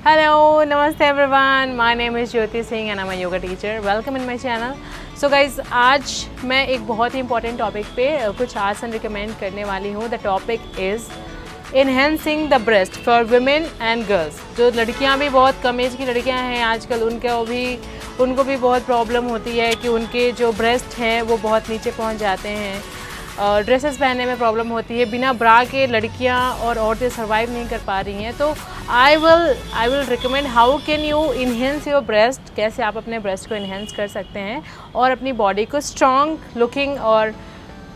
Hello, Namaste everyone. My name is Jyoti Singh and I'm a yoga teacher. Welcome in my channel. So guys, आज मैं एक बहुत ही important topic पे कुछ आसन recommend करने वाली हूँ. The topic is enhancing the breast for women and girls. जो लड़कियाँ भी बहुत कम एज की लड़कियाँ हैं आजकल उनको भी बहुत प्रॉब्लम होती है कि उनके जो ब्रेस्ट हैं वो बहुत नीचे पहुँच जाते हैं. ड्रेसेस पहनने में प्रॉब्लम होती है. बिना ब्रा के लड़कियां और औरतें सर्वाइव नहीं कर पा रही हैं. तो I will recommend how can you enhance your breast. कैसे आप अपने ब्रेस्ट को इन्हेंस कर सकते हैं और अपनी बॉडी को स्ट्रॉन्ग लुकिंग और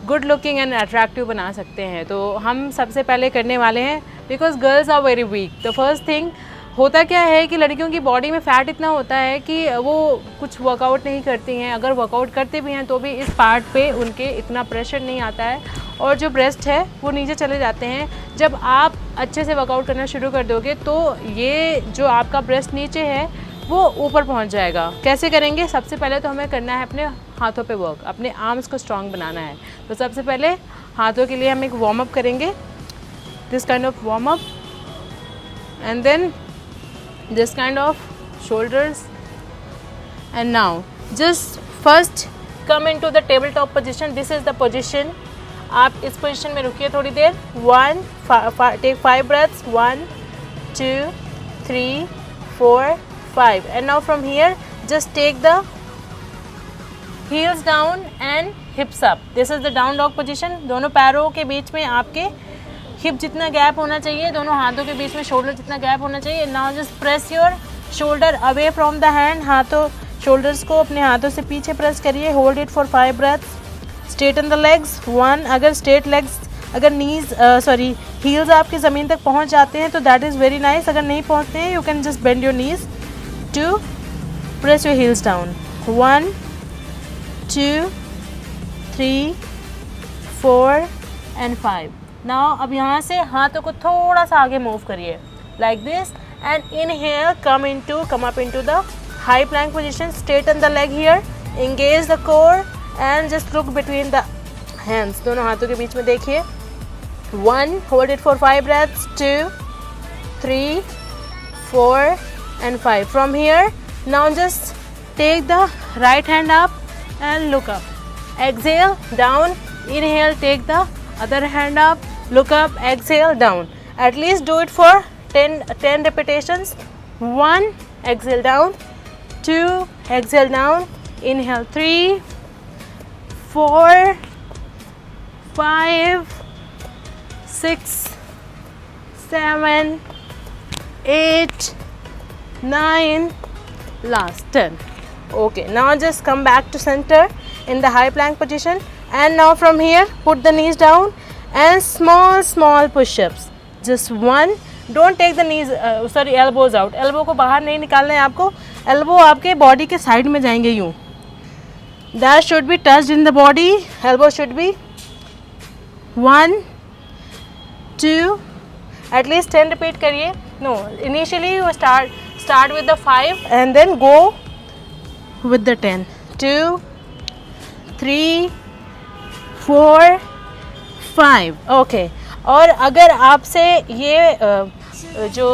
गुड लुकिंग एंड अट्रैक्टिव बना सकते हैं. तो हम सबसे पहले करने वाले हैं, because girls are very weak. The first thing होता क्या है कि लड़कियों की बॉडी में फ़ैट इतना होता है कि वो कुछ वर्कआउट नहीं करती हैं. अगर वर्कआउट करते भी हैं तो भी इस पार्ट पे उनके इतना प्रेशर नहीं आता है और जो ब्रेस्ट है वो नीचे चले जाते हैं. जब आप अच्छे से वर्कआउट करना शुरू कर दोगे तो ये जो आपका ब्रेस्ट नीचे है वो ऊपर पहुंच जाएगा. कैसे करेंगे? सबसे पहले तो हमें करना है अपने हाथों पे वर्क, अपने आर्म्स को स्ट्रॉन्ग बनाना है. तो सबसे पहले हाथों के लिए हम एक वार्म अप करेंगे, this kind of warm up, and then this kind of shoulders. And now just first come into the tabletop position. This is the position. आप इस पोजीशन में रुकिए थोड़ी देर. Take 5 breaths. 1 2 3 4 5. And now from here just take the heels down and hips up. This is the down dog position. दोनों पैरों के बीच में आपके हिप जितना गैप होना चाहिए, दोनों हाथों के बीच में शोल्डर जितना गैप होना चाहिए. Now just press your shoulder away from the hand. Shoulders को अपने हाथों से पीछे प्रेस करिए. Hold it for 5 breaths. Straighten the legs. 1. अगर स्ट्रेट लेग्स, अगर हील्स आपकी ज़मीन तक पहुंच जाते हैं तो दैट इज़ वेरी नाइस. अगर नहीं पहुंचते हैं you can just bend your knees to press your heels down. 1 2 3 4 and 5. Now अब यहाँ से हाथों को थोड़ा सा आगे मूव करिए like this and inhale come up into the high plank position. Straighten the leg here, engage the core and just look between the hands. दोनों हाथों के बीच में देखिए. 1. Hold it for 5 breaths. 2 3 4 and 5. From here now just take the right hand up and look up. Exhale down. Inhale, take the other hand up, look up, exhale down. At least do it for 10 repetitions. 1. Exhale down. 2. Exhale down. Inhale. 3 4 5 6 7 8 9 last 10. Okay, now just come back to center in the high plank position. And now from here put the knees down and small push-ups. Just 1. Don't take the knees elbows out. Elbow को बाहर नहीं निकालना है आपको. Elbow आपके body के side में जाएंगे यूँ. That should be touched in the body. Elbow should be 1 2. At least 10 repeat करिए. No, initially you start with the 5 and then go with the 10. 2 3 4 5. Okay. और अगर आपसे ये जो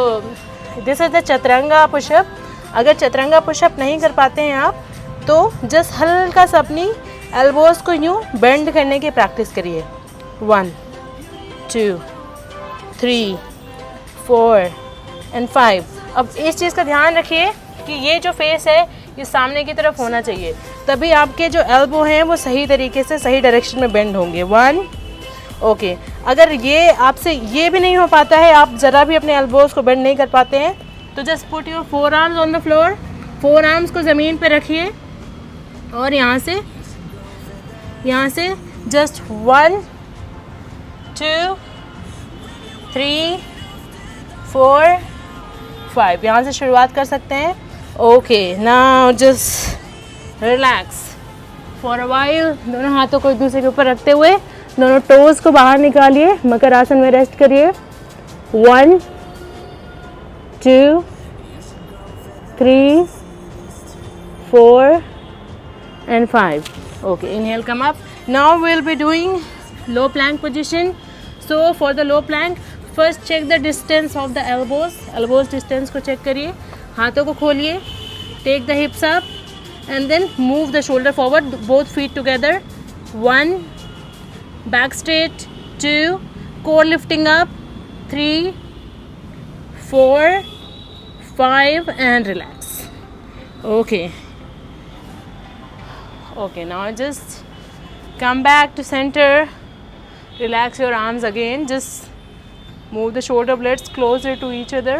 दिस इज द चतरंगा पुशअप, अगर चतरंगा पुशअप नहीं कर पाते हैं आप तो जस्ट हल्का सा अपनी एल्बोज को यूँ बेंड करने की प्रैक्टिस करिए. 1 2 3 4 and 5. अब इस चीज़ का ध्यान रखिए कि ये जो फेस है ये सामने की तरफ होना चाहिए, तभी आपके जो एल्बो हैं वो सही तरीके से सही डायरेक्शन में बेंड होंगे. 1. ओके. अगर ये आपसे ये भी नहीं हो पाता है, आप ज़रा भी अपने एल्बोज को बेंड नहीं कर पाते हैं, तो just put your 4 arms on the floor. 4 arms को ज़मीन पे रखिए और यहाँ से जस्ट 1 2 3 4 5 यहाँ से शुरुआत कर सकते हैं. Okay. Now just relax for a while. दोनों हाथों को एक दूसरे के ऊपर रखते हुए दोनों टोज़ को बाहर निकालिए. मकर आसन में रेस्ट करिए. 1 2 3 4 and 5. Okay, inhale, come up. Now we'll be doing low plank position. So for the low plank, first check the distance of the elbows distance को चेक करिए, हाथों को खोलिए, take the hips up and then move the shoulder forward, both feet together, 1, back straight, 2, core lifting up, 3, 4, 5 and relax. Okay, now just come back to center, relax your arms again, just move the shoulder blades closer to each other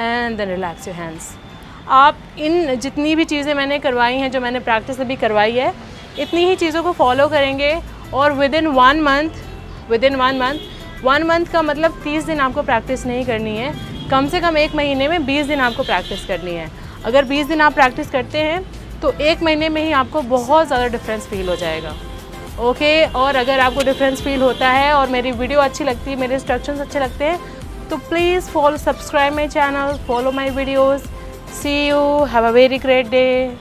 and then relax your hands. आप इन जितनी भी चीज़ें मैंने करवाई हैं, जो मैंने practice अभी करवाई है, इतनी ही चीज़ों को फॉलो करेंगे और विदिन 1 मंथ का मतलब 30 दिन आपको प्रैक्टिस नहीं करनी है, कम से कम 1 महीने में 20 दिन आपको प्रैक्टिस करनी है। अगर 20 दिन आप प्रैक्टिस करते हैं तो 1 महीने में ही आपको बहुत ज़्यादा डिफरेंस फील हो जाएगा। ओके, और अगर आपको डिफरेंस फील होता है और मेरी वीडियो अच्छी लगती है, मेरे इंस्ट्रक्शंस अच्छे लगते हैं, तो please subscribe my channel, follow my videos. See you, have a very great day.